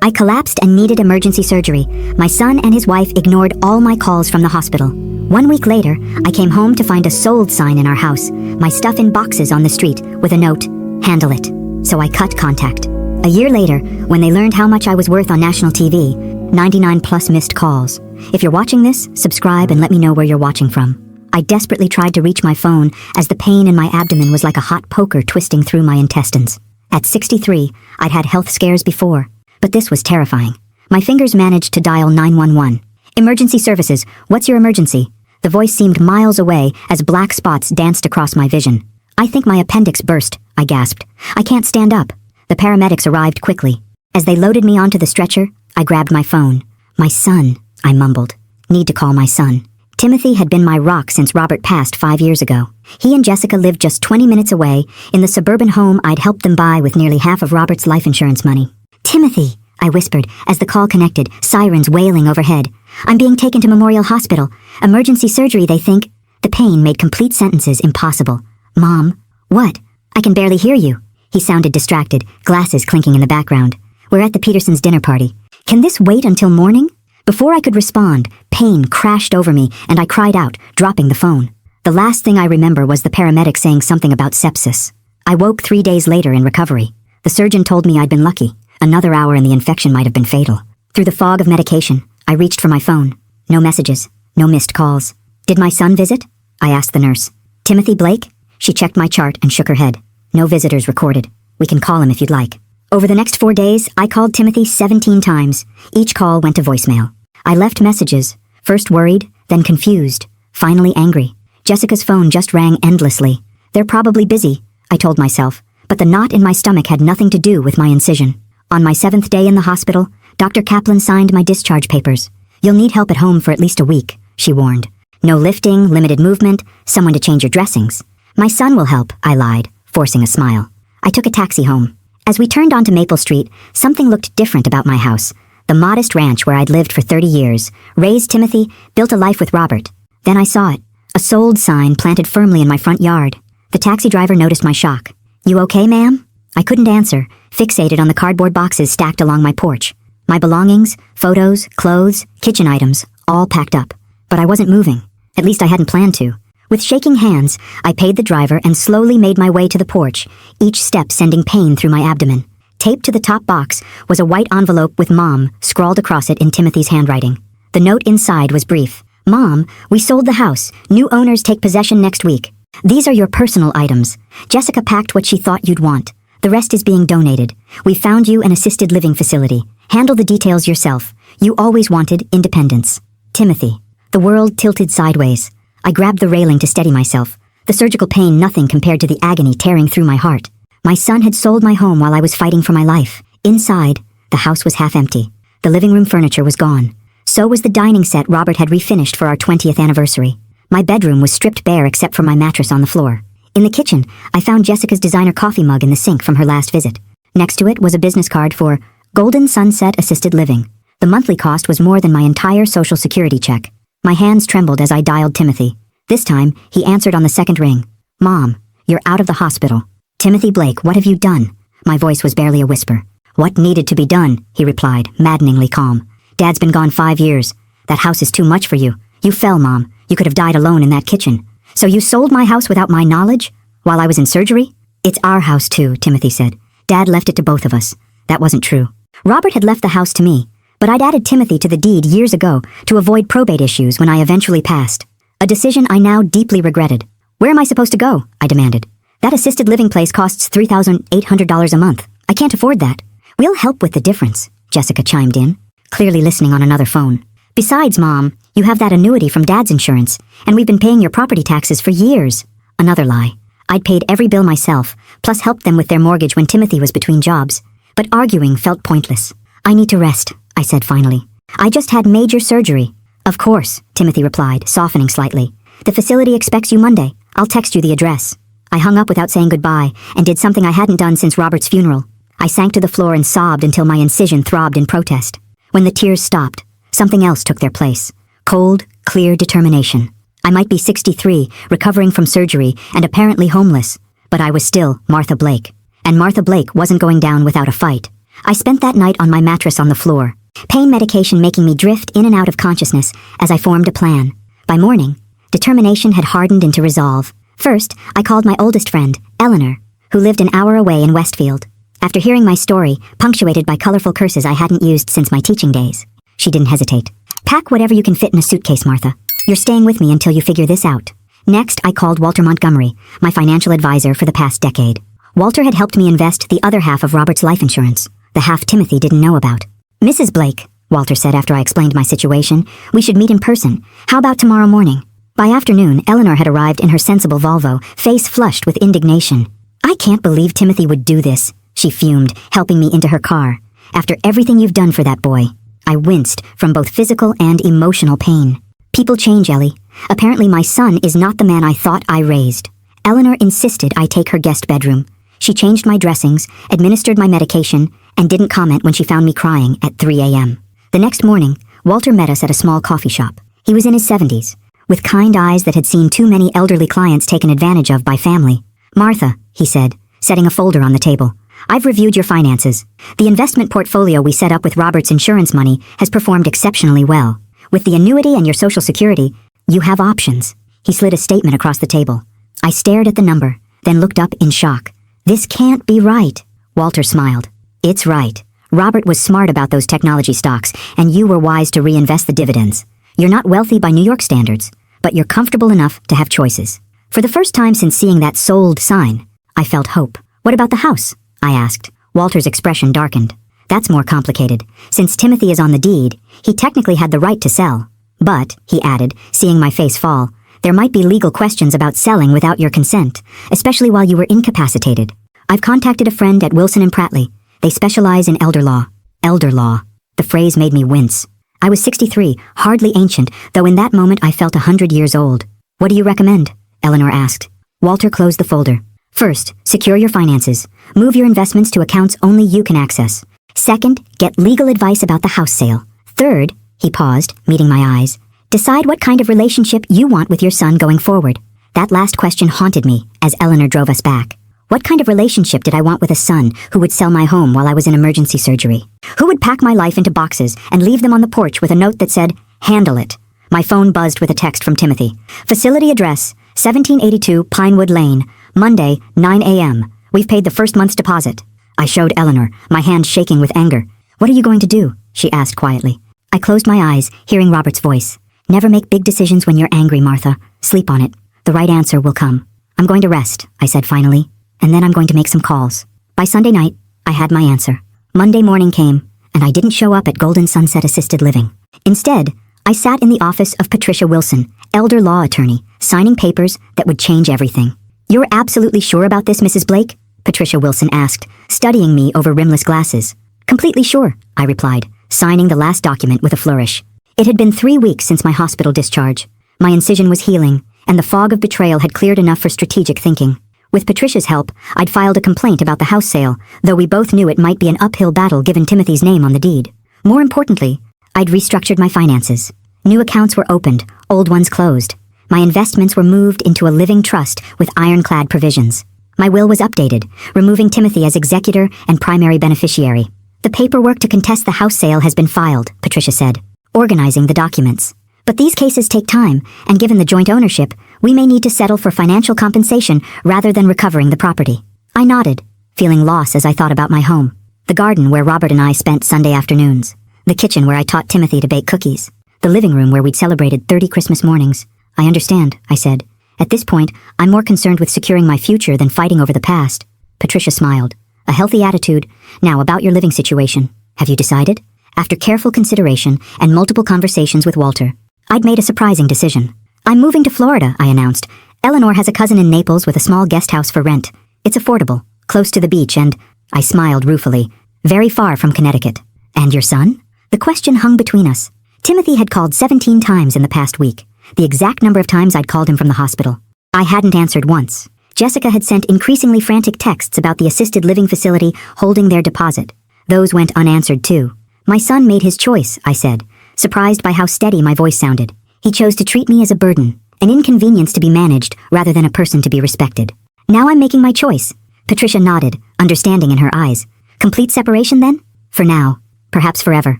I collapsed and needed emergency surgery. My son and his wife ignored all my calls from the hospital. 1 week later, I came home to find a sold sign in our house, my stuff in boxes on the street, with a note, "Handle it." So I cut contact. A year later, when they learned how much I was worth on national TV, 99 plus missed calls. If you're watching this, subscribe and let me know where you're watching from. I desperately tried to reach my phone as the pain in my abdomen was like a hot poker twisting through my intestines. At 63, I'd had health scares before, but this was terrifying. My fingers managed to dial 911. "Emergency services, what's your emergency?" The voice seemed miles away as black spots danced across my vision. "I think my appendix burst," I gasped. "I can't stand up." The paramedics arrived quickly. As they loaded me onto the stretcher, I grabbed my phone. "My son," I mumbled. "Need to call my son." Timothy had been my rock since Robert passed 5 years ago. He and Jessica lived just 20 minutes away, in the suburban home I'd helped them buy with nearly half of Robert's life insurance money. "Timothy," I whispered as the call connected, sirens wailing overhead. "I'm being taken to Memorial Hospital. Emergency surgery, they think." The pain made complete sentences impossible. "Mom, what? I can barely hear you." He sounded distracted, glasses clinking in the background. "We're at the Petersons' dinner party. Can this wait until morning?" Before I could respond, pain crashed over me and I cried out, dropping the phone. The last thing I remember was the paramedic saying something about sepsis. I woke 3 days later in recovery. The surgeon told me I'd been lucky. Another hour and the infection might have been fatal. Through the fog of medication, I reached for my phone. No messages, no missed calls. "Did my son visit?" I asked the nurse. "Timothy Blake?" She checked my chart and shook her head. "No visitors recorded. We can call him if you'd like." Over the next 4 days, I called Timothy 17 times. Each call went to voicemail. I left messages, first worried, then confused, finally angry. Jessica's phone just rang endlessly. "They're probably busy," I told myself, but the knot in my stomach had nothing to do with my incision. On my 7th day in the hospital, Dr. Kaplan signed my discharge papers. "You'll need help at home for at least a week," she warned. "No lifting, limited movement, someone to change your dressings." "My son will help," I lied, forcing a smile. I took a taxi home. As we turned onto Maple Street, something looked different about my house. The modest ranch where I'd lived for 30 years, raised Timothy, built a life with Robert. Then I saw it. A sold sign planted firmly in my front yard. The taxi driver noticed my shock. "You okay, ma'am?" I couldn't answer, fixated on the cardboard boxes stacked along my porch. My belongings, photos, clothes, kitchen items, all packed up. But I wasn't moving. At least I hadn't planned to. With shaking hands, I paid the driver and slowly made my way to the porch, each step sending pain through my abdomen. Taped to the top box was a white envelope with "Mom" scrawled across it in Timothy's handwriting. The note inside was brief. "Mom, we sold the house. New owners take possession next week. These are your personal items. Jessica packed what she thought you'd want. The rest is being donated. We found you an assisted living facility. Handle the details yourself. You always wanted independence. Timothy." The world tilted sideways. I grabbed the railing to steady myself. The surgical pain nothing compared to the agony tearing through my heart. My son had sold my home while I was fighting for my life. Inside, the house was half empty. The living room furniture was gone. So was the dining set Robert had refinished for our 20th anniversary. My bedroom was stripped bare except for my mattress on the floor. In the kitchen, I found Jessica's designer coffee mug in the sink from her last visit. Next to it was a business card for Golden Sunset Assisted Living. The monthly cost was more than my entire Social Security check. My hands trembled as I dialed Timothy. This time, he answered on the second ring. "Mom, you're out of the hospital." "Timothy Blake, what have you done?" My voice was barely a whisper. "What needed to be done?" he replied, maddeningly calm. "Dad's been gone 5 years. That house is too much for you. You fell, Mom. You could have died alone in that kitchen. So you sold my house without my knowledge? While I was in surgery?" "It's our house too," Timothy said. "Dad left it to both of us." That wasn't true. Robert had left the house to me, but I'd added Timothy to the deed years ago to avoid probate issues when I eventually passed. A decision I now deeply regretted. "Where am I supposed to go?" I demanded. "That assisted living place costs $3,800 a month. I can't afford that." "We'll help with the difference," Jessica chimed in, clearly listening on another phone. "Besides, Mom, you have that annuity from Dad's insurance, and we've been paying your property taxes for years." Another lie. I'd paid every bill myself, plus helped them with their mortgage when Timothy was between jobs. But arguing felt pointless. "I need to rest," I said finally. "I just had major surgery." "Of course," Timothy replied, softening slightly. "The facility expects you Monday. I'll text you the address." I hung up without saying goodbye and did something I hadn't done since Robert's funeral. I sank to the floor and sobbed until my incision throbbed in protest. When the tears stopped, something else took their place. Cold, clear determination. I might be 63, recovering from surgery and apparently homeless, but I was still Martha Blake. And Martha Blake wasn't going down without a fight. I spent that night on my mattress on the floor, pain medication making me drift in and out of consciousness as I formed a plan. By morning, determination had hardened into resolve. First, I called my oldest friend, Eleanor, who lived an hour away in Westfield. After hearing my story, punctuated by colorful curses I hadn't used since my teaching days, she didn't hesitate. "Pack whatever you can fit in a suitcase, Martha. You're staying with me until you figure this out." Next, I called Walter Montgomery, my financial advisor for the past decade. Walter had helped me invest the other half of Robert's life insurance, the half Timothy didn't know about. "Mrs. Blake," Walter said after I explained my situation, "we should meet in person. How about tomorrow morning?" By afternoon, Eleanor had arrived in her sensible Volvo, face flushed with indignation. "I can't believe Timothy would do this," she fumed, helping me into her car. "After everything you've done for that boy." I winced from both physical and emotional pain. People change, Ellie. Apparently my son is not the man I thought I raised. Eleanor insisted I take her guest bedroom. She changed my dressings, administered my medication, and didn't comment when she found me crying at 3 a.m. The next morning, Walter met us at a small coffee shop. He was in his 70s, with kind eyes that had seen too many elderly clients taken advantage of by family. "Martha," he said, setting a folder on the table, "I've reviewed your finances. The investment portfolio we set up with Robert's insurance money has performed exceptionally well. With the annuity and your Social Security, you have options." He slid a statement across the table. I stared at the number, then looked up in shock. "This can't be right." Walter smiled. "It's right. Robert was smart about those technology stocks, and you were wise to reinvest the dividends. You're not wealthy by New York standards, but you're comfortable enough to have choices." For the first time since seeing that sold sign, I felt hope. "What about the house?" I asked. Walter's expression darkened. "That's more complicated. Since Timothy is on the deed, he technically had the right to sell. But," he added, seeing my face fall, "there might be legal questions about selling without your consent, especially while you were incapacitated. I've contacted a friend at Wilson and Prattley. They specialize in elder law." Elder law. The phrase made me wince. I was 63, hardly ancient, though in that moment I felt 100 years old. "What do you recommend?" Eleanor asked. Walter closed the folder. "First, secure your finances. Move your investments to accounts only you can access. Second, get legal advice about the house sale. Third," he paused, meeting my eyes, "decide what kind of relationship you want with your son going forward." That last question haunted me as Eleanor drove us back. What kind of relationship did I want with a son who would sell my home while I was in emergency surgery? Who would pack my life into boxes and leave them on the porch with a note that said, "Handle it"? My phone buzzed with a text from Timothy. "Facility address, 1782 Pinewood Lane, Monday, 9 a.m. We've paid the first month's deposit." I showed Eleanor, my hand shaking with anger. "What are you going to do?" she asked quietly. I closed my eyes, hearing Robert's voice. "Never make big decisions when you're angry, Martha. Sleep on it. The right answer will come." "I'm going to rest," I said finally, "and then I'm going to make some calls." By Sunday night, I had my answer. Monday morning came, and I didn't show up at Golden Sunset Assisted Living. Instead, I sat in the office of Patricia Wilson, elder law attorney, signing papers that would change everything. "You're absolutely sure about this, Mrs. Blake?" Patricia Wilson asked, studying me over rimless glasses. "Completely sure," I replied, signing the last document with a flourish. It had been 3 weeks since my hospital discharge. My incision was healing, and the fog of betrayal had cleared enough for strategic thinking. With Patricia's help, I'd filed a complaint about the house sale, though we both knew it might be an uphill battle given Timothy's name on the deed. More importantly, I'd restructured my finances. New accounts were opened, old ones closed. My investments were moved into a living trust with ironclad provisions. My will was updated, removing Timothy as executor and primary beneficiary. "The paperwork to contest the house sale has been filed," Patricia said, organizing the documents. "But these cases take time, and given the joint ownership, we may need to settle for financial compensation rather than recovering the property." I nodded, feeling loss as I thought about my home. The garden where Robert and I spent Sunday afternoons. The kitchen where I taught Timothy to bake cookies. The living room where we'd celebrated 30 Christmas mornings. "I understand," I said. "At this point, I'm more concerned with securing my future than fighting over the past." Patricia smiled. "A healthy attitude. Now, about your living situation. Have you decided?" After careful consideration and multiple conversations with Walter, I'd made a surprising decision. "I'm moving to Florida," I announced. "Eleanor has a cousin in Naples with a small guest house for rent. It's affordable, close to the beach, and," I smiled ruefully, "very far from Connecticut." "And your son?" The question hung between us. Timothy had called 17 times in the past week, the exact number of times I'd called him from the hospital. I hadn't answered once. Jessica had sent increasingly frantic texts about the assisted living facility holding their deposit. Those went unanswered too. "My son made his choice," I said, surprised by how steady my voice sounded. "He chose to treat me as a burden, an inconvenience to be managed rather than a person to be respected. Now I'm making my choice." Patricia nodded, understanding in her eyes. "Complete separation then?" For now. Perhaps forever.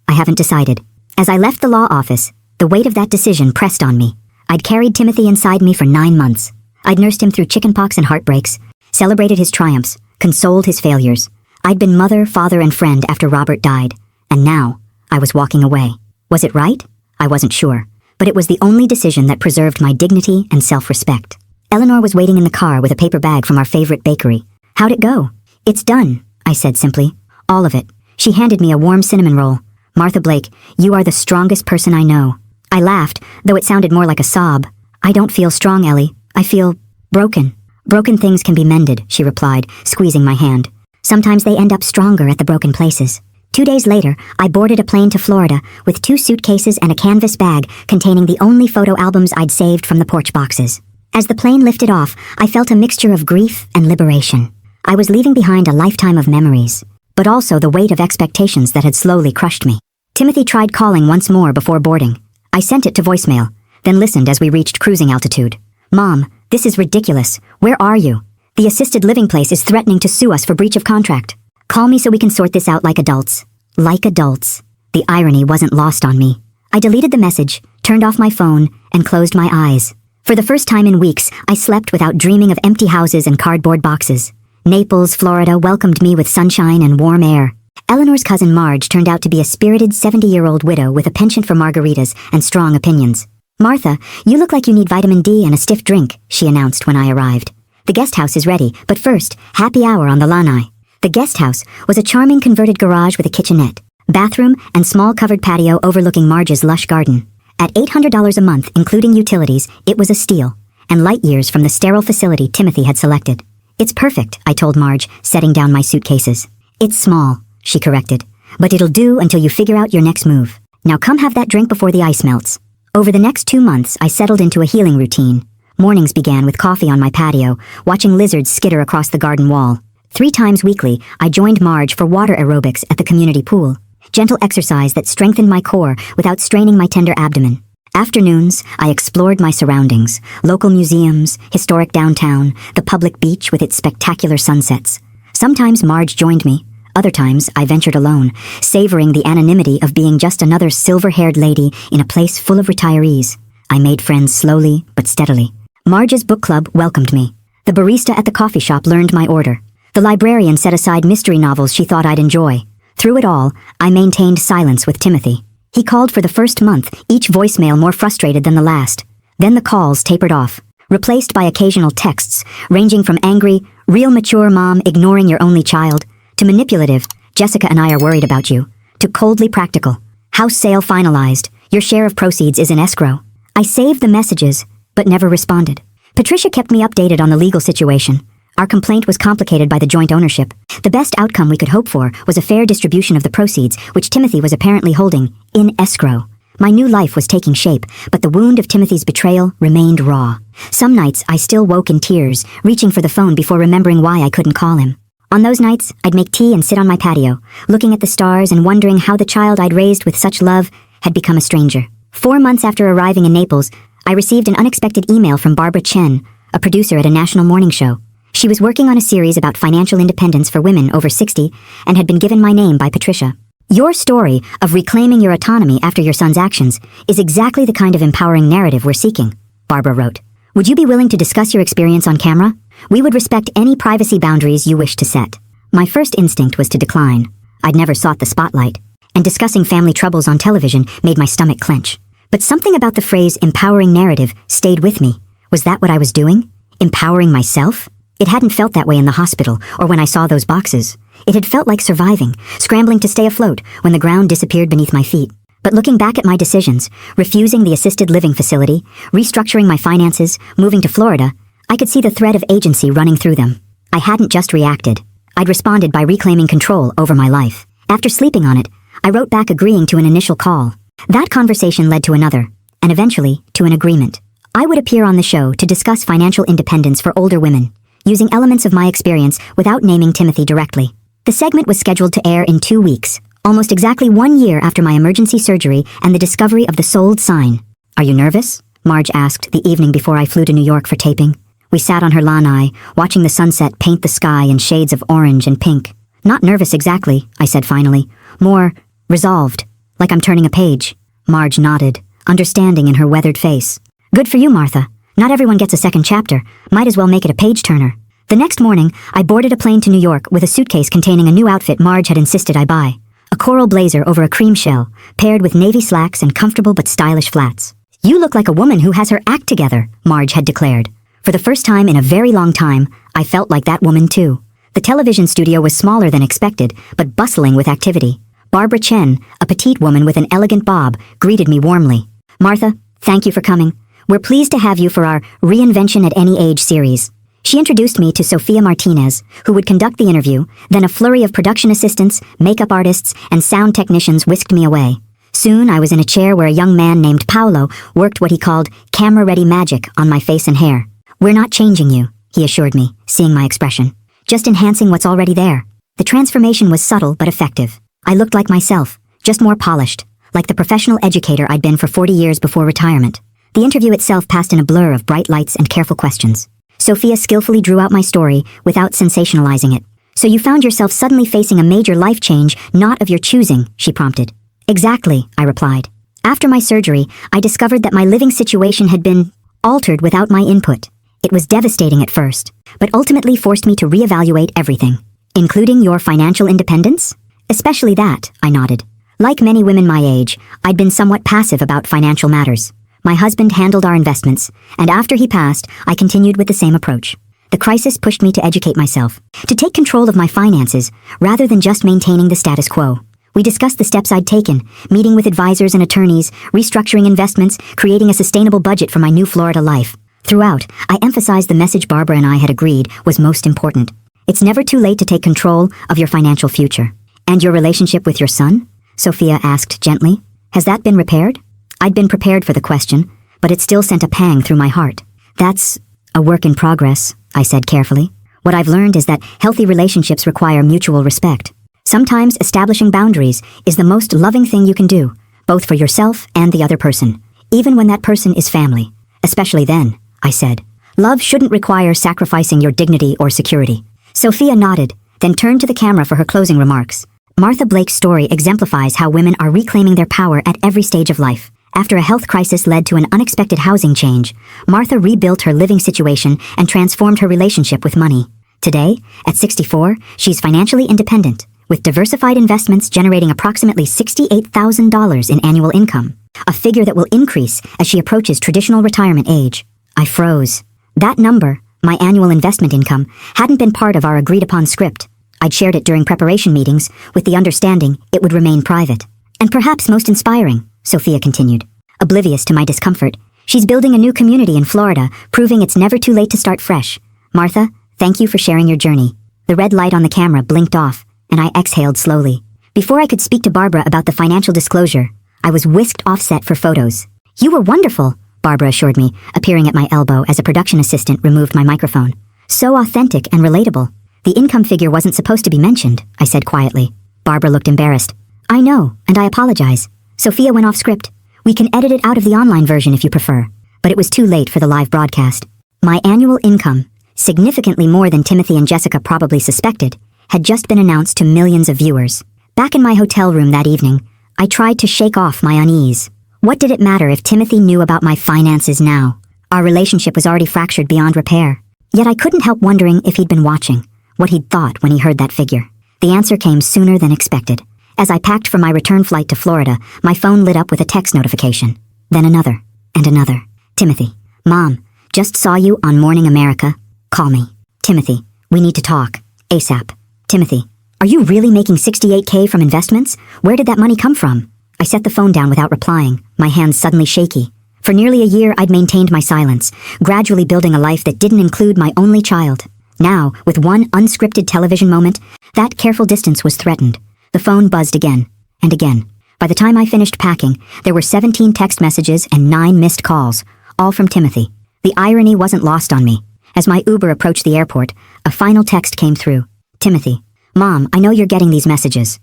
I haven't decided. As I left the law office, the weight of that decision pressed on me. I'd carried Timothy inside me for 9 months. I'd nursed him through chickenpox and heartbreaks, celebrated his triumphs, consoled his failures. I'd been mother, father, and friend after Robert died. And now, I was walking away. Was it right? I wasn't sure. But it was the only decision that preserved my dignity and self-respect. Eleanor was waiting in the car with a paper bag from our favorite bakery. How'd it go? It's done, I said simply. All of it. She handed me a warm cinnamon roll. Martha Blake, you are the strongest person I know. I laughed, though it sounded more like a sob. I don't feel strong, Ellie. I feel broken. Broken things can be mended, she replied, squeezing my hand. Sometimes they end up stronger at the broken places. 2 days later, I boarded a plane to Florida with 2 suitcases and a canvas bag containing the only photo albums I'd saved from the porch boxes. As the plane lifted off, I felt a mixture of grief and liberation. I was leaving behind a lifetime of memories, but also the weight of expectations that had slowly crushed me. Timothy tried calling once more before boarding. I sent it to voicemail, then listened as we reached cruising altitude. Mom, this is ridiculous. Where are you? The assisted living place is threatening to sue us for breach of contract. Call me so we can sort this out like adults. Like adults. The irony wasn't lost on me. I deleted the message, turned off my phone, and closed my eyes. For the first time in weeks, I slept without dreaming of empty houses and cardboard boxes. Naples, Florida welcomed me with sunshine and warm air. Eleanor's cousin Marge turned out to be a spirited 70-year-old widow with a penchant for margaritas and strong opinions. Martha, you look like you need vitamin D and a stiff drink, she announced when I arrived. The guest house is ready, but first, happy hour on the lanai. The guest house was a charming converted garage with a kitchenette, bathroom, and small covered patio overlooking Marge's lush garden. At $800 a month, including utilities, it was a steal, and light years from the sterile facility Timothy had selected. It's perfect, I told Marge, setting down my suitcases. It's small, she corrected, but it'll do until you figure out your next move. Now come have that drink before the ice melts. Over the next 2 months, I settled into a healing routine. Mornings began with coffee on my patio, watching lizards skitter across the garden wall. 3 times weekly, I joined Marge for water aerobics at the community pool. Gentle exercise that strengthened my core without straining my tender abdomen. Afternoons, I explored my surroundings, local museums, historic downtown, the public beach with its spectacular sunsets. Sometimes Marge joined me. Other times, I ventured alone, savoring the anonymity of being just another silver-haired lady in a place full of retirees. I made friends slowly but steadily. Marge's book club welcomed me. The barista at the coffee shop learned my order. The librarian set aside mystery novels she thought I'd enjoy. Through it all, I maintained silence with Timothy. He called for the first month, each voicemail more frustrated than the last. Then the calls tapered off, replaced by occasional texts, ranging from angry, real mature mom ignoring your only child, to manipulative, Jessica and I are worried about you, to coldly practical, house sale finalized, your share of proceeds is in escrow. I saved the messages, but never responded. Patricia kept me updated on the legal situation. Our complaint was complicated by the joint ownership. The best outcome we could hope for was a fair distribution of the proceeds, which Timothy was apparently holding in escrow. My new life was taking shape, but the wound of Timothy's betrayal remained raw. Some nights I still woke in tears, reaching for the phone before remembering why I couldn't call him. On those nights, I'd make tea and sit on my patio, looking at the stars and wondering how the child I'd raised with such love had become a stranger. 4 months after arriving in Naples, I received an unexpected email from Barbara Chen, a producer at a national morning show. She was working on a series about financial independence for women over 60 and had been given my name by Patricia. Your story of reclaiming your autonomy after your son's actions is exactly the kind of empowering narrative we're seeking, Barbara wrote. Would you be willing to discuss your experience on camera? We would respect any privacy boundaries you wish to set. My first instinct was to decline. I'd never sought the spotlight, and discussing family troubles on television made my stomach clench. But something about the phrase empowering narrative stayed with me. Was that what I was doing? Empowering myself? It hadn't felt that way in the hospital or when I saw those boxes. It had felt like surviving, scrambling to stay afloat when the ground disappeared beneath my feet. But looking back at my decisions, refusing the assisted living facility, restructuring my finances, moving to Florida, I could see the thread of agency running through them. I hadn't just reacted. I'd responded by reclaiming control over my life. After sleeping on it, I wrote back agreeing to an initial call. That conversation led to another, and eventually to an agreement. I would appear on the show to discuss financial independence for older women, using elements of my experience without naming Timothy directly. The segment was scheduled to air in 2 weeks, almost exactly 1 year after my emergency surgery and the discovery of the sold sign. Are you nervous? Marge asked the evening before I flew to New York for taping. We sat on her lanai, watching the sunset paint the sky in shades of orange and pink. Not nervous exactly, I said finally. more resolved, like I'm turning a page. Marge nodded, understanding in her weathered face. Good for you, Martha. Not everyone gets a second chapter. Might as well make it a page-turner. The next morning, I boarded a plane to New York with a suitcase containing a new outfit Marge had insisted I buy. A coral blazer over a cream shell, paired with navy slacks and comfortable but stylish flats. You look like a woman who has her act together, Marge had declared. For the first time in a very long time, I felt like that woman too. The television studio was smaller than expected, but bustling with activity. Barbara Chen, a petite woman with an elegant bob, greeted me warmly. Martha, thank you for coming. We're pleased to have you for our Reinvention at Any Age series. She introduced me to Sophia Martinez, who would conduct the interview, then a flurry of production assistants, makeup artists, and sound technicians whisked me away. Soon I was in a chair where a young man named Paolo worked what he called camera-ready magic on my face and hair. We're not changing you, he assured me, seeing my expression. Just enhancing what's already there. The transformation was subtle but effective. I looked like myself, just more polished, like the professional educator I'd been for 40 years before retirement. The interview itself passed in a blur of bright lights and careful questions. Sophia skillfully drew out my story without sensationalizing it. So you found yourself suddenly facing a major life change, not of your choosing, she prompted. Exactly, I replied. After my surgery, I discovered that my living situation had been altered without my input. It was devastating at first, but ultimately forced me to reevaluate everything. Including your financial independence? Especially that, I nodded. Like many women my age, I'd been somewhat passive about financial matters. My husband handled our investments, and after he passed, I continued with the same approach. The crisis pushed me to educate myself, to take control of my finances, rather than just maintaining the status quo. We discussed the steps I'd taken, meeting with advisors and attorneys, restructuring investments, creating a sustainable budget for my new Florida life. Throughout, I emphasized the message Barbara and I had agreed was most important. It's never too late to take control of your financial future. And your relationship with your son? Sophia asked gently. Has that been repaired? I'd been prepared for the question, but it still sent a pang through my heart. That's a work in progress, I said carefully. What I've learned is that healthy relationships require mutual respect. Sometimes establishing boundaries is the most loving thing you can do, both for yourself and the other person, even when that person is family. Especially then, I said. Love shouldn't require sacrificing your dignity or security. Sophia nodded, then turned to the camera for her closing remarks. Martha Blake's story exemplifies how women are reclaiming their power at every stage of life. After a health crisis led to an unexpected housing change, Martha rebuilt her living situation and transformed her relationship with money. Today, at 64, she's financially independent, with diversified investments generating approximately $68,000 in annual income, a figure that will increase as she approaches traditional retirement age. I froze. That number, my annual investment income, hadn't been part of our agreed-upon script. I'd shared it during preparation meetings, with the understanding it would remain private. And perhaps most inspiring, Sophia continued. Oblivious to my discomfort, she's building a new community in Florida, proving it's never too late to start fresh. Martha, thank you for sharing your journey. The red light on the camera blinked off, and I exhaled slowly. Before I could speak to Barbara about the financial disclosure, I was whisked offset for photos. You were wonderful, Barbara assured me, appearing at my elbow as a production assistant removed my microphone. So authentic and relatable. The income figure wasn't supposed to be mentioned, I said quietly. Barbara looked embarrassed. I know, and I apologize. Sophia went off script. We can edit it out of the online version if you prefer. But it was too late for the live broadcast. My annual income, significantly more than Timothy and Jessica probably suspected, had just been announced to millions of viewers. Back in my hotel room that evening, I tried to shake off my unease. What did it matter if Timothy knew about my finances now? Our relationship was already fractured beyond repair. Yet I couldn't help wondering if he'd been watching, what he'd thought when he heard that figure. The answer came sooner than expected. As I packed for my return flight to Florida, my phone lit up with a text notification. Then another, and another. Timothy. Mom, just saw you on Morning America. Call me. Timothy, we need to talk. ASAP. Timothy, are you really making $68K from investments? Where did that money come from? I set the phone down without replying, my hands suddenly shaky. For nearly a year, I'd maintained my silence, gradually building a life that didn't include my only child. Now, with one unscripted television moment, that careful distance was threatened. The phone buzzed again, and again. By the time I finished packing, there were 17 text messages and 9 missed calls, all from Timothy. The irony wasn't lost on me. As my Uber approached the airport, a final text came through. Timothy, Mom, I know you're getting these messages.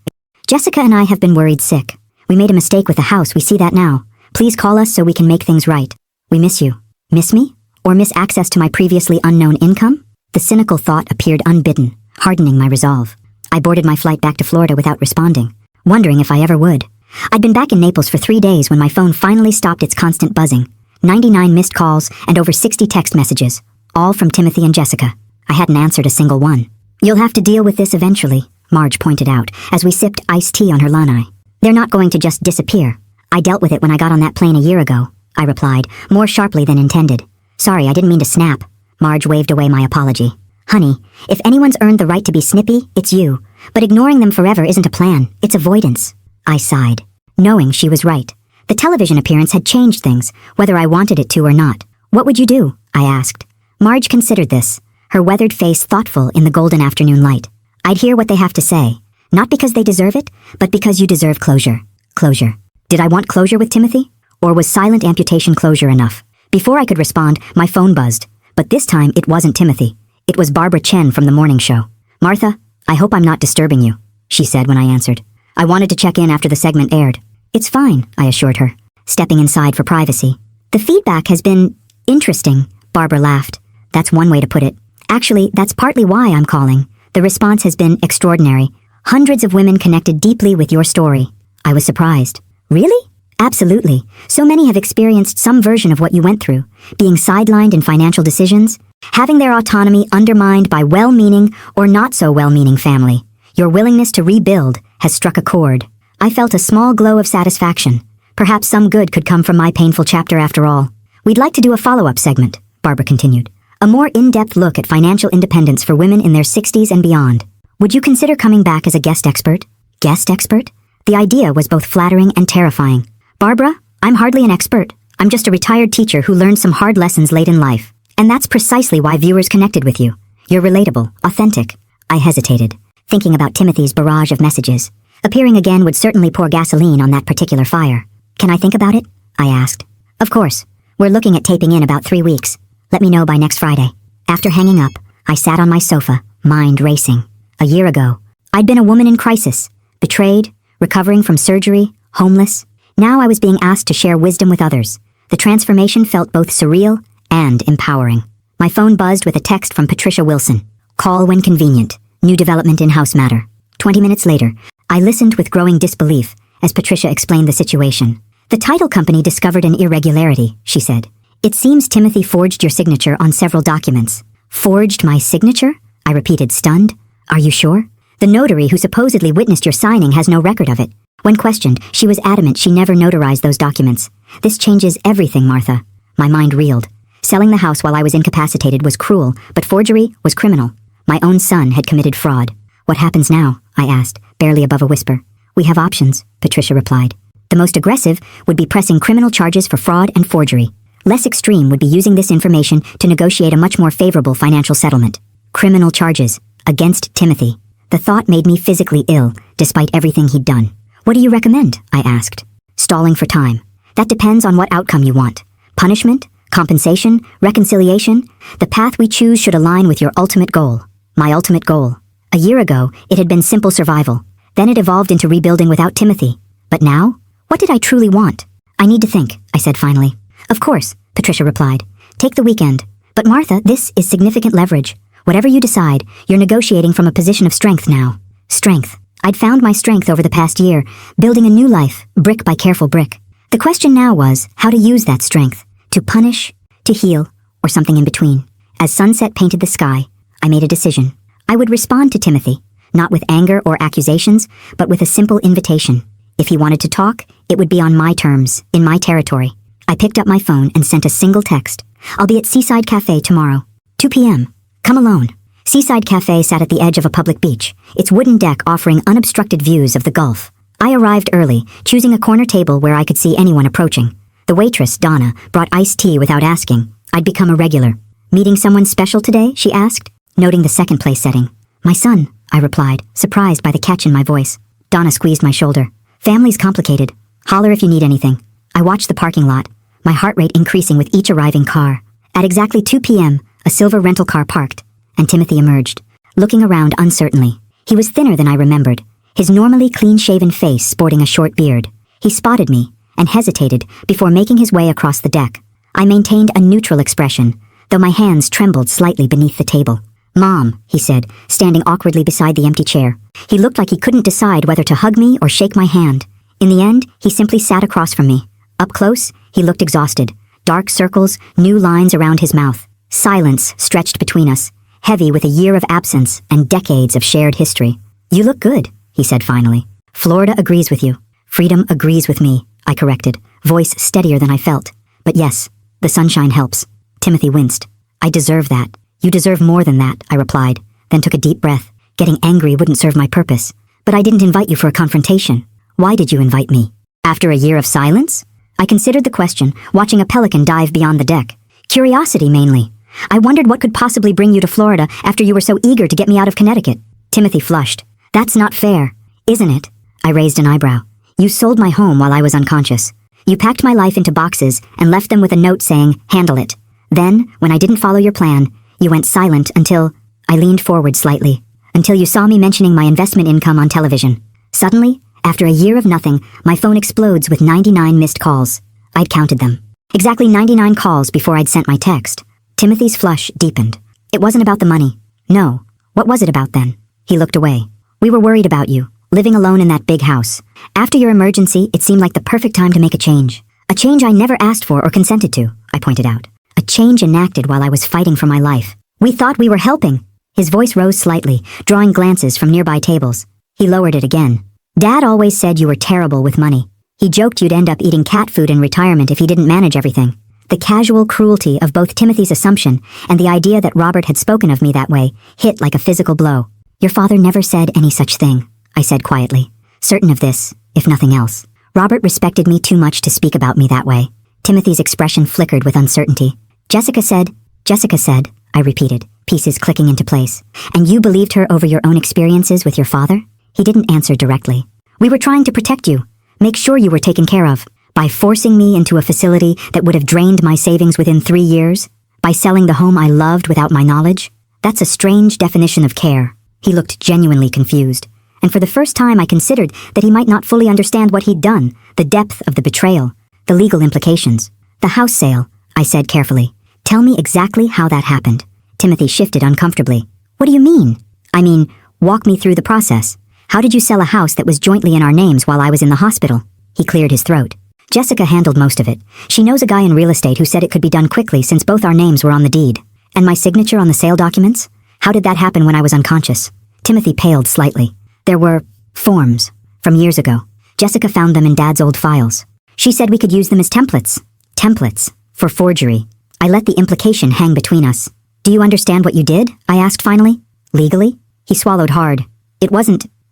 Jessica and I have been worried sick. We made a mistake with the house, we see that now. Please call us so we can make things right. We miss you. Miss me? Or miss access to my previously unknown income? The cynical thought appeared unbidden, hardening my resolve. I boarded my flight back to Florida without responding. wondering if I ever would. I'd been back in Naples for 3 days when my phone finally stopped its constant buzzing. 99 missed calls and over 60 text messages, all from Timothy and Jessica. I hadn't answered a single one. "You'll have to deal with this eventually," Marge pointed out as we sipped iced tea on her lanai. "They're not going to just disappear. I dealt with it when I got on that plane a year ago," I replied, more sharply than intended. "Sorry, I didn't mean to snap." Marge waved away my apology. "Honey, if anyone's earned the right to be snippy, it's you. But ignoring them forever isn't a plan, it's avoidance." I sighed, knowing she was right. The television appearance had changed things, whether I wanted it to or not. "What would you do?" I asked. Marge considered this, her weathered face thoughtful in the golden afternoon light. "I'd hear what they have to say. Not because they deserve it, but because you deserve closure." Closure. Did I want closure with Timothy? Or was silent amputation closure enough? Before I could respond, my phone buzzed. But this time it wasn't Timothy. It was Barbara Chen from the morning show. "Martha, I hope I'm not disturbing you," she said when I answered. "I wanted to check in after the segment aired." "It's fine," I assured her, stepping inside for privacy. "The feedback has been interesting," Barbara laughed. "That's one way to put it. Actually, that's partly why I'm calling. The response has been extraordinary. Hundreds of women connected deeply with your story." I was surprised. "Really?" "Absolutely. So many have experienced some version of what you went through, being sidelined in financial decisions, having their autonomy undermined by well-meaning or not-so-well-meaning family. Your willingness to rebuild has struck a chord. I felt a small glow of satisfaction. Perhaps some good could come from my painful chapter after all. We'd like to do a follow-up segment," Barbara continued. "A more in-depth look at financial independence for women in their 60s and beyond. Would you consider coming back as a guest expert?" Guest expert? The idea was both flattering and terrifying. "Barbara, I'm hardly an expert. I'm just a retired teacher who learned some hard lessons late in life. And that's precisely why viewers connected with you. You're relatable, authentic." I hesitated, thinking about Timothy's barrage of messages. Appearing again would certainly pour gasoline on that particular fire. "Can I think about it?" I asked. "Of course. We're looking at taping in about 3 weeks. Let me know by next Friday." After hanging up, I sat on my sofa, mind racing. A year ago, I'd been a woman in crisis, betrayed, recovering from surgery, homeless. Now I was being asked to share wisdom with others. The transformation felt both surreal and empowering. My phone buzzed with a text from Patricia Wilson. "Call when convenient. New development in house matter." 20 minutes later, I listened with growing disbelief as Patricia explained the situation. "The title company discovered an irregularity," she said. "It seems Timothy forged your signature on several documents." "Forged my signature?" I repeated, stunned. "Are you sure?" "The notary who supposedly witnessed your signing has no record of it." When questioned, she was adamant she never notarized those documents. "This changes everything, Martha." My mind reeled. Selling the house while I was incapacitated was cruel, but forgery was criminal. My own son had committed fraud. "What happens now?" I asked, barely above a whisper. "We have options," Patricia replied. "The most aggressive would be pressing criminal charges for fraud and forgery. Less extreme would be using this information to negotiate a much more favorable financial settlement." Criminal charges against Timothy. The thought made me physically ill, despite everything he'd done. "What do you recommend?" I asked. "Stalling for time. That depends on what outcome you want. Punishment? Compensation? Reconciliation? The path we choose should align with your ultimate goal." My ultimate goal. A year ago, it had been simple survival. Then it evolved into rebuilding without Timothy. But now, what did I truly want? "I need to think," I said finally. "Of course," Patricia replied. "Take the weekend." "But Martha, this is significant leverage. Whatever you decide, you're negotiating from a position of strength now." Strength. I'd found my strength over the past year, building a new life, brick by careful brick. The question now was how to use that strength. To punish, to heal, or something in between. As sunset painted the sky, I made a decision. I would respond to Timothy, not with anger or accusations, but with a simple invitation. If he wanted to talk, it would be on my terms, in my territory. I picked up my phone and sent a single text. "I'll be at Seaside Cafe tomorrow. 2 p.m. Come alone." Seaside Cafe sat at the edge of a public beach, its wooden deck offering unobstructed views of the Gulf. I arrived early, choosing a corner table where I could see anyone approaching. The waitress, Donna, brought iced tea without asking. I'd become a regular. "Meeting someone special today?" she asked, noting the second place setting. "My son," I replied, surprised by the catch in my voice. Donna squeezed my shoulder. "Family's complicated. Holler if you need anything." I watched the parking lot, my heart rate increasing with each arriving car. At exactly 2 p.m., a silver rental car parked, and Timothy emerged, looking around uncertainly. He was thinner than I remembered, his normally clean-shaven face sporting a short beard. He spotted me and hesitated before making his way across the deck. I maintained a neutral expression, though my hands trembled slightly beneath the table. "Mom," he said, standing awkwardly beside the empty chair. He looked like he couldn't decide whether to hug me or shake my hand. In the end, he simply sat across from me. Up close, he looked exhausted. Dark circles, new lines around his mouth. Silence stretched between us, heavy with a year of absence and decades of shared history. "You look good," he said finally. "Florida agrees with you. Freedom agrees with me," I corrected, voice steadier than I felt. "But yes, the sunshine helps." Timothy winced. "I deserve that." "You deserve more than that," I replied, then took a deep breath. Getting angry wouldn't serve my purpose. "But I didn't invite you for a confrontation." "Why did you invite me? After a year of silence?" I considered the question, watching a pelican dive beyond the deck. "Curiosity, mainly. I wondered what could possibly bring you to Florida after you were so eager to get me out of Connecticut." Timothy flushed. "That's not fair, isn't it?" I raised an eyebrow. "You sold my home while I was unconscious. You packed my life into boxes and left them with a note saying, 'Handle it.' Then, when I didn't follow your plan, you went silent until—" I leaned forward slightly. "Until you saw me mentioning my investment income on television. Suddenly, after a year of nothing, my phone explodes with 99 missed calls. I'd counted them. Exactly 99 calls before I'd sent my text." Timothy's flush deepened. "It wasn't about the money." "No. What was it about then?" He looked away. "We were worried about you, living alone in that big house. After your emergency, it seemed like the perfect time to make a change. A change I never asked for or consented to," I pointed out. "A change enacted while I was fighting for my life. We thought we were helping." His voice rose slightly, drawing glances from nearby tables. He lowered it again. "Dad always said you were terrible with money. He joked you'd end up eating cat food in retirement if he didn't manage everything." The casual cruelty of both Timothy's assumption and the idea that Robert had spoken of me that way hit like a physical blow. "Your father never said any such thing," I said quietly, certain of this, if nothing else. "Robert respected me too much to speak about me that way." Timothy's expression flickered with uncertainty. Jessica said," I repeated, pieces clicking into place. "And you believed her over your own experiences with your father?" He didn't answer directly. "We were trying to protect you, make sure you were taken care of. By forcing me into a facility that would have drained my savings within 3 years? By selling the home I loved without my knowledge? That's a strange definition of care." He looked genuinely confused, and for the first time I considered that he might not fully understand what he'd done, the depth of the betrayal, the legal implications. "The house sale," I said carefully. "Tell me exactly how that happened." Timothy shifted uncomfortably. "What do you mean?" "I mean, walk me through the process. How did you sell a house that was jointly in our names while I was in the hospital?" He cleared his throat. "Jessica handled most of it. She knows a guy in real estate who said it could be done quickly since both our names were on the deed." "And my signature on the sale documents? How did that happen when I was unconscious?" Timothy paled slightly. "There were forms from years ago. Jessica found them in Dad's old files. She said we could use them as templates. Templates for forgery. I let the implication hang between us." "Do you understand what you did?" I asked finally. "Legally?" He swallowed hard.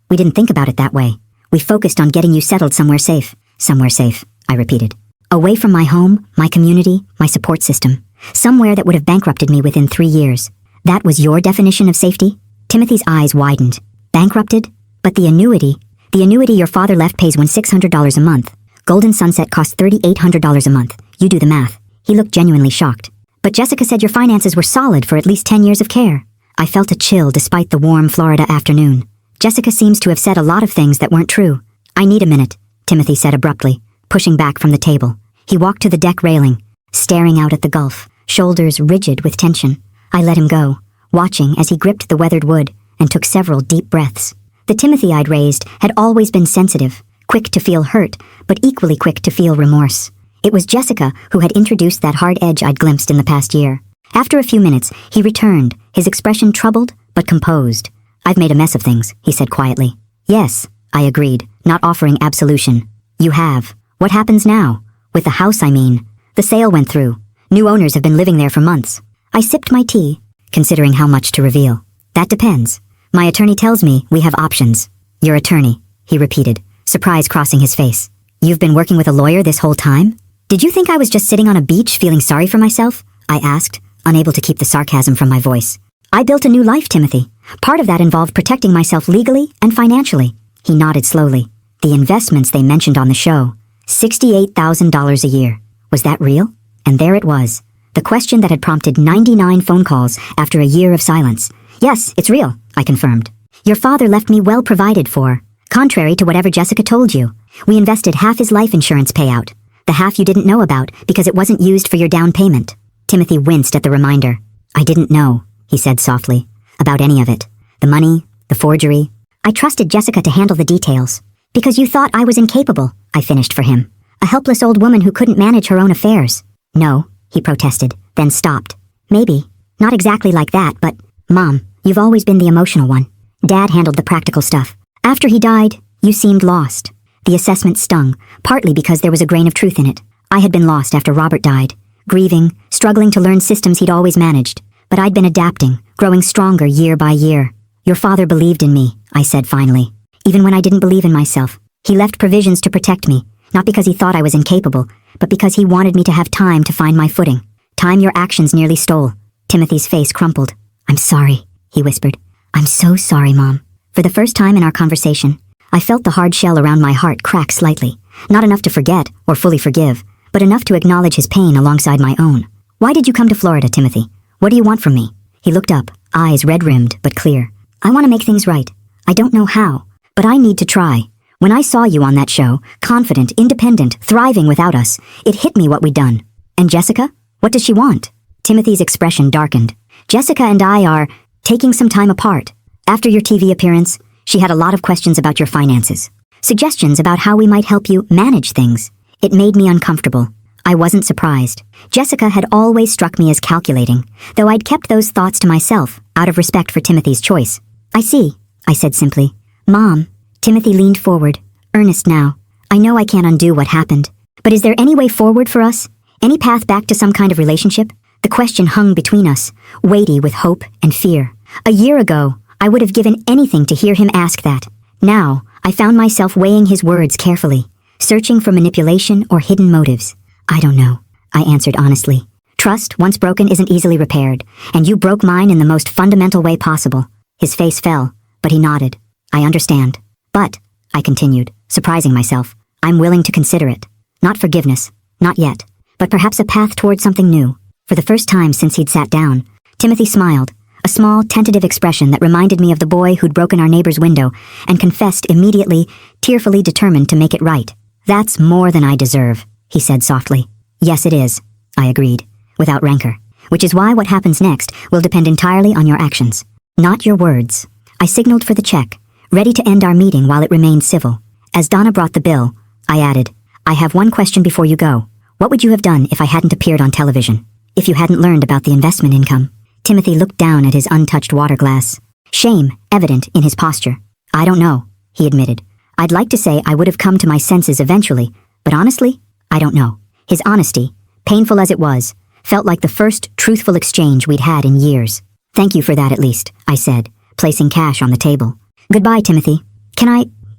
We didn't think about it that way. We focused on getting you settled somewhere safe." "Somewhere safe," I repeated. "Away from my home, my community, my support system. Somewhere that would have bankrupted me within 3 years. That was your definition of safety?" Timothy's eyes widened. "Bankrupted? But the annuity your father left pays $1,600 a month. Golden Sunset costs $3,800 a month. You do the math." He looked genuinely shocked. "But Jessica said your finances were solid for at least 10 years of care." I felt a chill despite the warm Florida afternoon. Jessica seems to have said a lot of things that weren't true. "I need a minute," Timothy said abruptly, pushing back from the table. He walked to the deck railing, staring out at the Gulf, shoulders rigid with tension. I let him go, watching as he gripped the weathered wood and took several deep breaths. The Timothy I'd raised had always been sensitive, quick to feel hurt, but equally quick to feel remorse. It was Jessica who had introduced that hard edge I'd glimpsed in the past year. After a few minutes, he returned, his expression troubled but composed. "I've made a mess of things," he said quietly. "Yes," I agreed, not offering absolution. "You have. What happens now? With the house, I mean. The sale went through. New owners have been living there for months." I sipped my tea, considering how much to reveal. "That depends. My attorney tells me we have options." "Your attorney," he repeated, surprise crossing his face. "You've been working with a lawyer this whole time? Did you think I was just sitting on a beach feeling sorry for myself?" I asked, unable to keep the sarcasm from my voice. "I built a new life, Timothy. Part of that involved protecting myself legally and financially." He nodded slowly. "The investments they mentioned on the show, $68,000 a year. Was that real?" And there it was, the question that had prompted 99 phone calls after a year of silence. "Yes, it's real," I confirmed. "Your father left me well provided for, contrary to whatever Jessica told you. We invested half his life insurance payout, the half you didn't know about because it wasn't used for your down payment." Timothy winced at the reminder. "I didn't know," he said softly. about any of it. The money, the forgery. I trusted Jessica to handle the details. Because you thought I was incapable, I finished for him. A helpless old woman who couldn't manage her own affairs. No, he protested, then stopped. Maybe. Not exactly like that, but, Mom, you've always been the emotional one. Dad handled the practical stuff. After he died, you seemed lost. The assessment stung, partly because there was a grain of truth in it. I had been lost after Robert died, grieving, struggling to learn systems he'd always managed. But I'd been adapting, growing stronger year by year. Your father believed in me, I said finally. Even when I didn't believe in myself. He left provisions to protect me, not because he thought I was incapable, but because he wanted me to have time to find my footing. Time your actions nearly stole. Timothy's face crumpled. I'm sorry, he whispered. I'm so sorry, Mom. For the first time in our conversation, I felt the hard shell around my heart crack slightly. Not enough to forget or fully forgive, but enough to acknowledge his pain alongside my own. Why did you come to Florida, Timothy? What do you want from me? He looked up, eyes red-rimmed but clear. I want to make things right. I don't know how, but I need to try. When I saw you on that show, confident, independent, thriving without us, it hit me what we'd done. And Jessica? What does she want? Timothy's expression darkened. Jessica and I are taking some time apart. After your TV appearance, she had a lot of questions about your finances. Suggestions about how we might help you manage things. It made me uncomfortable. I wasn't surprised. Jessica had always struck me as calculating, though I'd kept those thoughts to myself, out of respect for Timothy's choice. I see, I said simply. Mom. Timothy leaned forward, earnest now. I know I can't undo what happened, but is there any way forward for us? Any path back to some kind of relationship? The question hung between us, weighty with hope and fear. A year ago, I would have given anything to hear him ask that. Now, I found myself weighing his words carefully, searching for manipulation or hidden motives. I don't know, I answered honestly. Trust, once broken, isn't easily repaired, and you broke mine in the most fundamental way possible. His face fell, but he nodded. I understand. But, I continued, surprising myself, I'm willing to consider it. Not forgiveness, not yet, but perhaps a path toward something new. For the first time since he'd sat down, Timothy smiled, a small, tentative expression that reminded me of the boy who'd broken our neighbor's window and confessed immediately, tearfully determined to make it right. That's more than I deserve, he said softly. Yes, it is, I agreed, without rancor, which is why what happens next will depend entirely on your actions, not your words. I signaled for the check, ready to end our meeting while it remained civil. As Donna brought the bill, I added, I have one question before you go. What would you have done if I hadn't appeared on television? If you hadn't learned about the investment income? Timothy looked down at his untouched water glass, shame evident in his posture. I don't know, he admitted. I'd like to say I would have come to my senses eventually, but honestly, I don't know. His honesty, painful as it was, felt like the first truthful exchange we'd had in years. Thank you for that at least, I said, placing cash on the table. Goodbye, Timothy.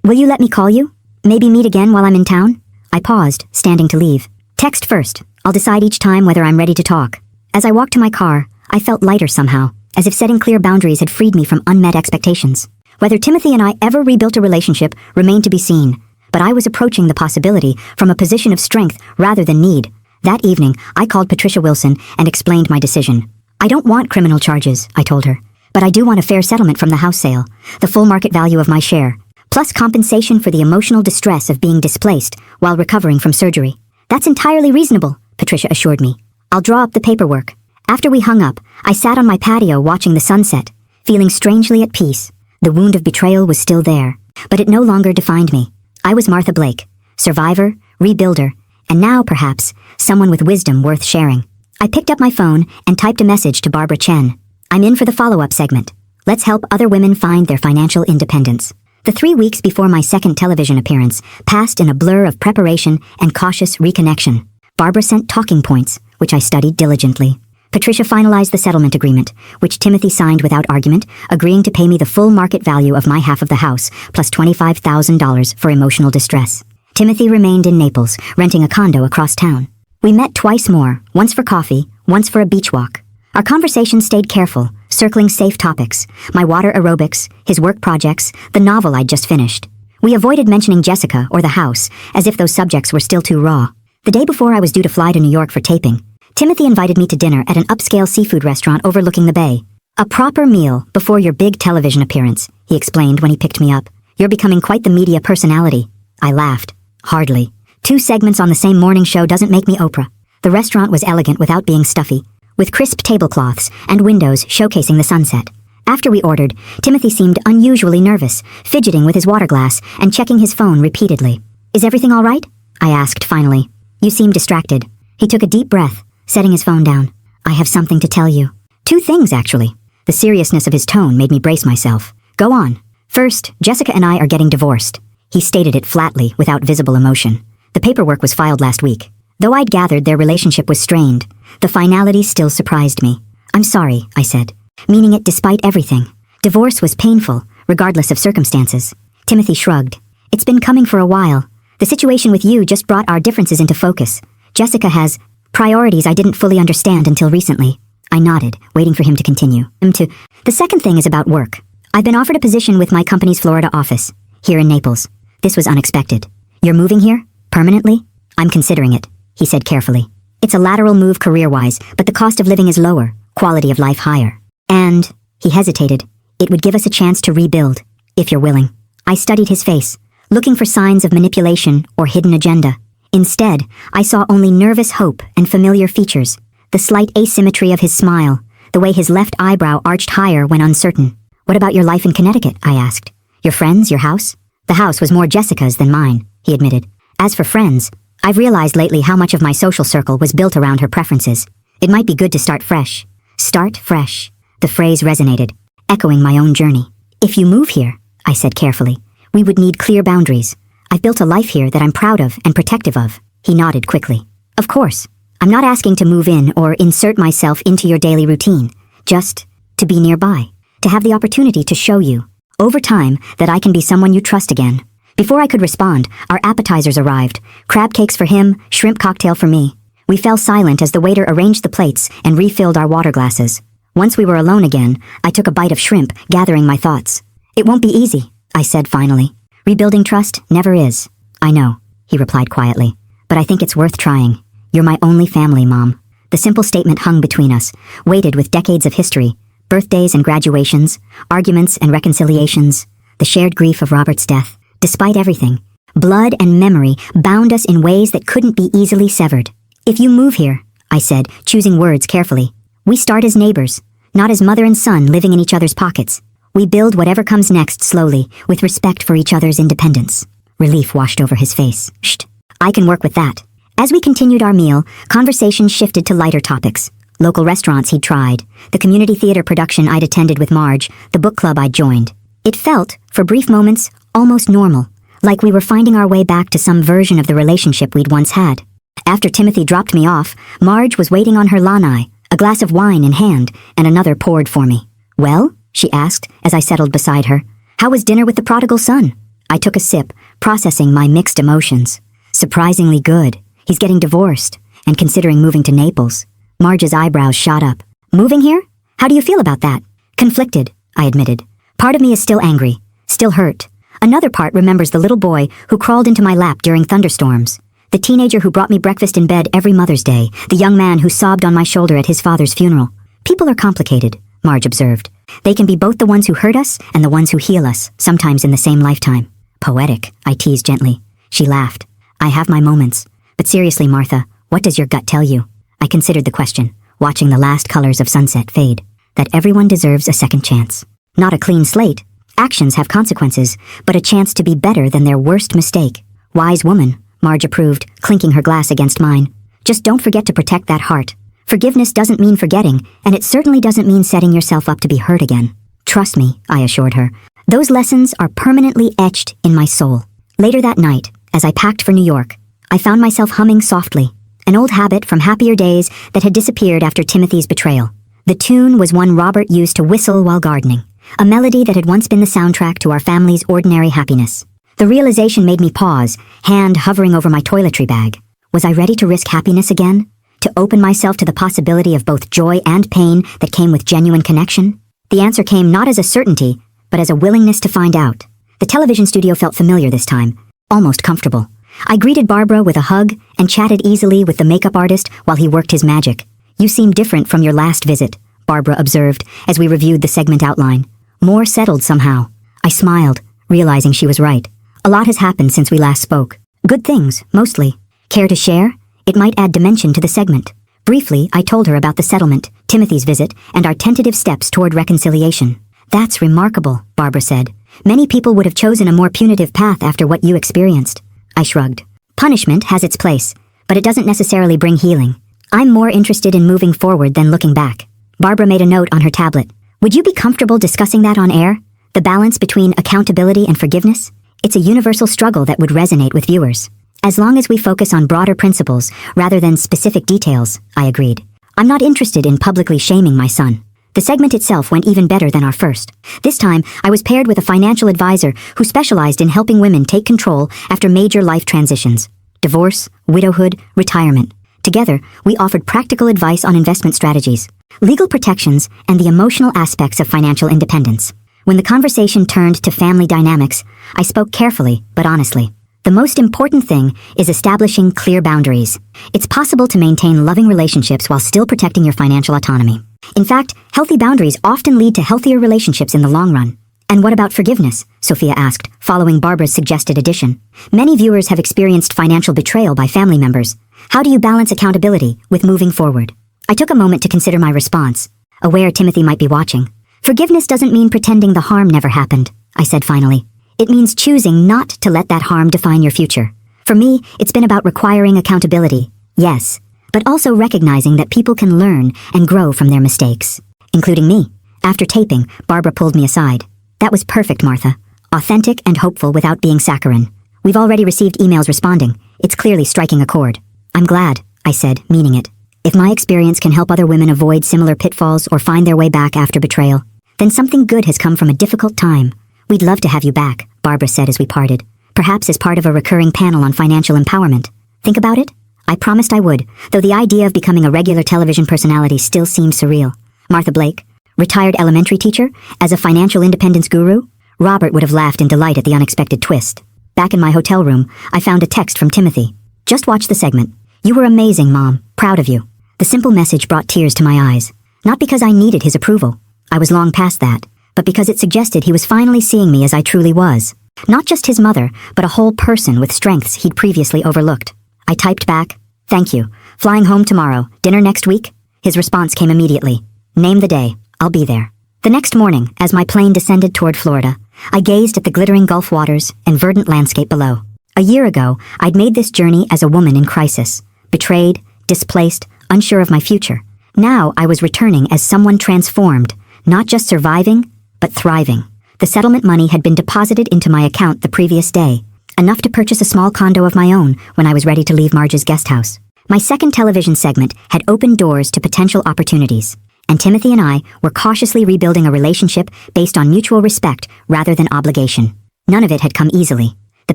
Will you let me call you? Maybe meet again while I'm in town? I paused, standing to leave. Text first. I'll decide each time whether I'm ready to talk. As I walked to my car, I felt lighter somehow, as if setting clear boundaries had freed me from unmet expectations. Whether Timothy and I ever rebuilt a relationship remained to be seen, but I was approaching the possibility from a position of strength rather than need. That evening, I called Patricia Wilson and explained my decision. I don't want criminal charges, I told her. But I do want a fair settlement from the house sale, the full market value of my share, plus compensation for the emotional distress of being displaced while recovering from surgery. That's entirely reasonable, Patricia assured me. I'll draw up the paperwork. After we hung up, I sat on my patio watching the sunset, feeling strangely at peace. The wound of betrayal was still there, but it no longer defined me. I was Martha Blake, survivor, rebuilder, and now, perhaps, someone with wisdom worth sharing. I picked up my phone and typed a message to Barbara Chen. I'm in for the follow-up segment. Let's help other women find their financial independence. The 3 weeks before my second television appearance passed in a blur of preparation and cautious reconnection. Barbara sent talking points, which I studied diligently. Patricia finalized the settlement agreement, which Timothy signed without argument, agreeing to pay me the full market value of my half of the house, plus $25,000 for emotional distress. Timothy remained in Naples, renting a condo across town. We met twice more, once for coffee, once for a beach walk. Our conversation stayed careful, circling safe topics, my water aerobics, his work projects, the novel I'd just finished. We avoided mentioning Jessica or the house, as if those subjects were still too raw. The day before I was due to fly to New York for taping, Timothy invited me to dinner at an upscale seafood restaurant overlooking the bay. A proper meal before your big television appearance, he explained when he picked me up. You're becoming quite the media personality. I laughed. Hardly. 2 segments on the same morning show doesn't make me Oprah. The restaurant was elegant without being stuffy, with crisp tablecloths and windows showcasing the sunset. After we ordered, Timothy seemed unusually nervous, fidgeting with his water glass and checking his phone repeatedly. "Is everything all right?" I asked finally. "You seem distracted." He took a deep breath, setting his phone down. "I have something to tell you." "Two things, actually." The seriousness of his tone made me brace myself. "Go on." "First, Jessica and I are getting divorced." He stated it flatly, without visible emotion. "The paperwork was filed last week. Though I'd gathered their relationship was strained, the finality still surprised me." "I'm sorry," I said, meaning it despite everything. Divorce was painful, regardless of circumstances. Timothy shrugged. "It's been coming for a while. The situation with you just brought our differences into focus. Jessica has priorities I didn't fully understand until recently." I nodded, waiting for him to continue. "The second thing is about work. I've been offered a position with my company's Florida office, here in Naples. This was unexpected." "You're moving here? Permanently?" "I'm considering it," he said carefully. "It's a lateral move career-wise, but the cost of living is lower, quality of life higher. And," he hesitated, "it would give us a chance to rebuild, if you're willing." I studied his face, looking for signs of manipulation or hidden agenda. Instead, I saw only nervous hope and familiar features, the slight asymmetry of his smile, the way his left eyebrow arched higher when uncertain. "What about your life in Connecticut?" I asked. "Your friends, your house?" "The house was more Jessica's than mine," he admitted. "As for friends, I've realized lately how much of my social circle was built around her preferences. It might be good to start fresh." "Start fresh." The phrase resonated, echoing my own journey. "If you move here," I said carefully, "we would need clear boundaries. I've built a life here that I'm proud of and protective of." He nodded quickly. "Of course. I'm not asking to move in or insert myself into your daily routine. Just to be nearby. To have the opportunity to show you, over time, that I can be someone you trust again." Before I could respond, our appetizers arrived. Crab cakes for him, shrimp cocktail for me. We fell silent as the waiter arranged the plates and refilled our water glasses. Once we were alone again, I took a bite of shrimp, gathering my thoughts. "It won't be easy," I said finally. "Rebuilding trust never is." "I know," he replied quietly, "but I think it's worth trying. You're my only family, Mom." The simple statement hung between us, weighted with decades of history, birthdays and graduations, arguments and reconciliations, the shared grief of Robert's death. Despite everything, blood and memory bound us in ways that couldn't be easily severed. "If you move here," I said, choosing words carefully, "we start as neighbors, not as mother and son living in each other's pockets. We build whatever comes next slowly, with respect for each other's independence." Relief washed over his face. "Shh, I can work with that." As we continued our meal, conversation shifted to lighter topics. Local restaurants he'd tried, the community theater production I'd attended with Marge, the book club I'd joined. It felt, for brief moments, almost normal, like we were finding our way back to some version of the relationship we'd once had. After Timothy dropped me off, Marge was waiting on her lanai, a glass of wine in hand, and another poured for me. "Well?" she asked, as I settled beside her. "How was dinner with the prodigal son?" I took a sip, processing my mixed emotions. "Surprisingly good. He's getting divorced, and considering moving to Naples." Marge's eyebrows shot up. "Moving here? How do you feel about that?" "Conflicted," I admitted. "Part of me is still angry, still hurt. Another part remembers the little boy who crawled into my lap during thunderstorms, the teenager who brought me breakfast in bed every Mother's Day, the young man who sobbed on my shoulder at his father's funeral." "People are complicated," Marge observed. "They can be both the ones who hurt us and the ones who heal us, sometimes in the same lifetime." "Poetic," I teased gently. She laughed. "I have my moments. But seriously, Martha, what does your gut tell you?" I considered the question, watching the last colors of sunset fade. "That everyone deserves a second chance. Not a clean slate. Actions have consequences, but a chance to be better than their worst mistake." "Wise woman," Marge approved, clinking her glass against mine. "Just don't forget to protect that heart. Forgiveness doesn't mean forgetting, and it certainly doesn't mean setting yourself up to be hurt again." "Trust me," I assured her. "Those lessons are permanently etched in my soul." Later that night, as I packed for New York, I found myself humming softly, an old habit from happier days that had disappeared after Timothy's betrayal. The tune was one Robert used to whistle while gardening, a melody that had once been the soundtrack to our family's ordinary happiness. The realization made me pause, hand hovering over my toiletry bag. Was I ready to risk happiness again? To open myself to the possibility of both joy and pain that came with genuine connection? The answer came not as a certainty, but as a willingness to find out. The television studio felt familiar this time, almost comfortable. I greeted Barbara with a hug and chatted easily with the makeup artist while he worked his magic. "You seem different from your last visit," Barbara observed as we reviewed the segment outline. "More settled somehow." I smiled, realizing she was right. A lot has happened since we last spoke. Good things, mostly. Care to share? It might add dimension to the segment. Briefly, I told her about the settlement, Timothy's visit, and our tentative steps toward reconciliation. That's remarkable, Barbara said. Many people would have chosen a more punitive path after what you experienced. I shrugged. Punishment has its place, but it doesn't necessarily bring healing. I'm more interested in moving forward than looking back. Barbara made a note on her tablet. Would you be comfortable discussing that on air? The balance between accountability and forgiveness? It's a universal struggle that would resonate with viewers. As long as we focus on broader principles rather than specific details, I agreed. I'm not interested in publicly shaming my son. The segment itself went even better than our first. This time, I was paired with a financial advisor who specialized in helping women take control after major life transitions: divorce, widowhood, retirement. Together, we offered practical advice on investment strategies, legal protections, and the emotional aspects of financial independence. When the conversation turned to family dynamics, I spoke carefully but honestly. The most important thing is establishing clear boundaries. It's possible to maintain loving relationships while still protecting your financial autonomy. In fact, healthy boundaries often lead to healthier relationships in the long run. And what about forgiveness? Sophia asked, following Barbara's suggested addition. Many viewers have experienced financial betrayal by family members. How do you balance accountability with moving forward? I took a moment to consider my response, aware Timothy might be watching. Forgiveness doesn't mean pretending the harm never happened, I said finally. It means choosing not to let that harm define your future. For me, it's been about requiring accountability, yes, but also recognizing that people can learn and grow from their mistakes, including me. After taping, Barbara pulled me aside. That was perfect, Martha. Authentic and hopeful without being saccharine. We've already received emails responding. It's clearly striking a chord. I'm glad, I said, meaning it. If my experience can help other women avoid similar pitfalls or find their way back after betrayal, then something good has come from a difficult time. We'd love to have you back, Barbara said as we parted, perhaps as part of a recurring panel on financial empowerment. Think about it? I promised I would, though the idea of becoming a regular television personality still seems surreal. Martha Blake, retired elementary teacher, as a financial independence guru? Robert would have laughed in delight at the unexpected twist. Back in my hotel room, I found a text from Timothy. Just watch the segment. You were amazing, Mom. Proud of you. The simple message brought tears to my eyes. Not because I needed his approval. I was long past that. But because it suggested he was finally seeing me as I truly was. Not just his mother, but a whole person with strengths he'd previously overlooked. I typed back, "Thank you. Flying home tomorrow. Dinner next week?" His response came immediately. "Name the day. I'll be there." The next morning, as my plane descended toward Florida, I gazed at the glittering Gulf waters and verdant landscape below. A year ago, I'd made this journey as a woman in crisis, betrayed, displaced, unsure of my future. Now I was returning as someone transformed, not just surviving, but thriving. The settlement money had been deposited into my account the previous day, enough to purchase a small condo of my own when I was ready to leave Marge's guest house. My second television segment had opened doors to potential opportunities, and Timothy and I were cautiously rebuilding a relationship based on mutual respect rather than obligation. None of it had come easily. The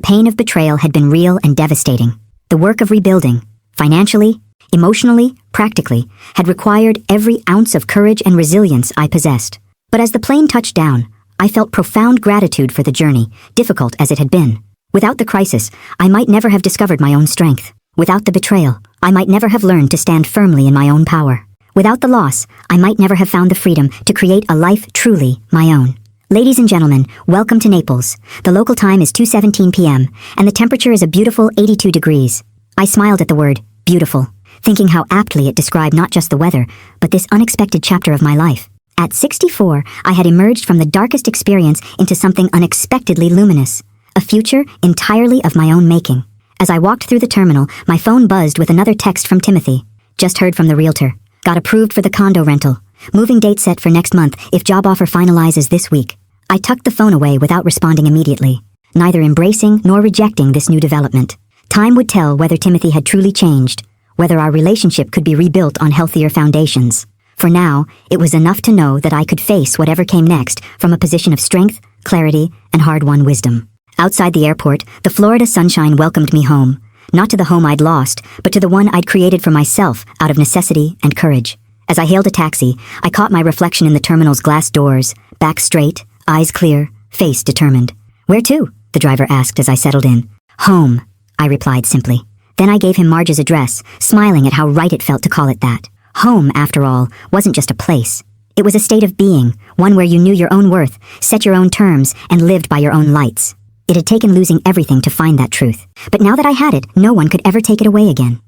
pain of betrayal had been real and devastating. The work of rebuilding, financially, emotionally, practically, had required every ounce of courage and resilience I possessed. But as the plane touched down, I felt profound gratitude for the journey, difficult as it had been. Without the crisis, I might never have discovered my own strength. Without the betrayal, I might never have learned to stand firmly in my own power. Without the loss, I might never have found the freedom to create a life truly my own. Ladies and gentlemen, welcome to Naples. The local time is 2:17 p.m., and the temperature is a beautiful 82 degrees. I smiled at the word, beautiful, thinking how aptly it described not just the weather, but this unexpected chapter of my life. At 64, I had emerged from the darkest experience into something unexpectedly luminous, a future entirely of my own making. As I walked through the terminal, my phone buzzed with another text from Timothy. Just heard from the realtor. Got approved for the condo rental. Moving date set for next month if job offer finalizes this week. I tucked the phone away without responding immediately, neither embracing nor rejecting this new development. Time would tell whether Timothy had truly changed, whether our relationship could be rebuilt on healthier foundations. For now, it was enough to know that I could face whatever came next from a position of strength, clarity, and hard-won wisdom. Outside the airport, the Florida sunshine welcomed me home, not to the home I'd lost, but to the one I'd created for myself out of necessity and courage. As I hailed a taxi, I caught my reflection in the terminal's glass doors, back straight, eyes clear, face determined. "Where to?" the driver asked as I settled in. "Home," I replied simply. Then I gave him Marge's address, smiling at how right it felt to call it that. Home, after all, wasn't just a place. It was a state of being, one where you knew your own worth, set your own terms, and lived by your own lights. It had taken losing everything to find that truth. But now that I had it, no one could ever take it away again.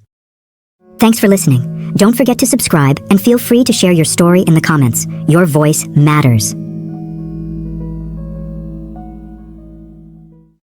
Thanks for listening. Don't forget to subscribe and feel free to share your story in the comments. Your voice matters.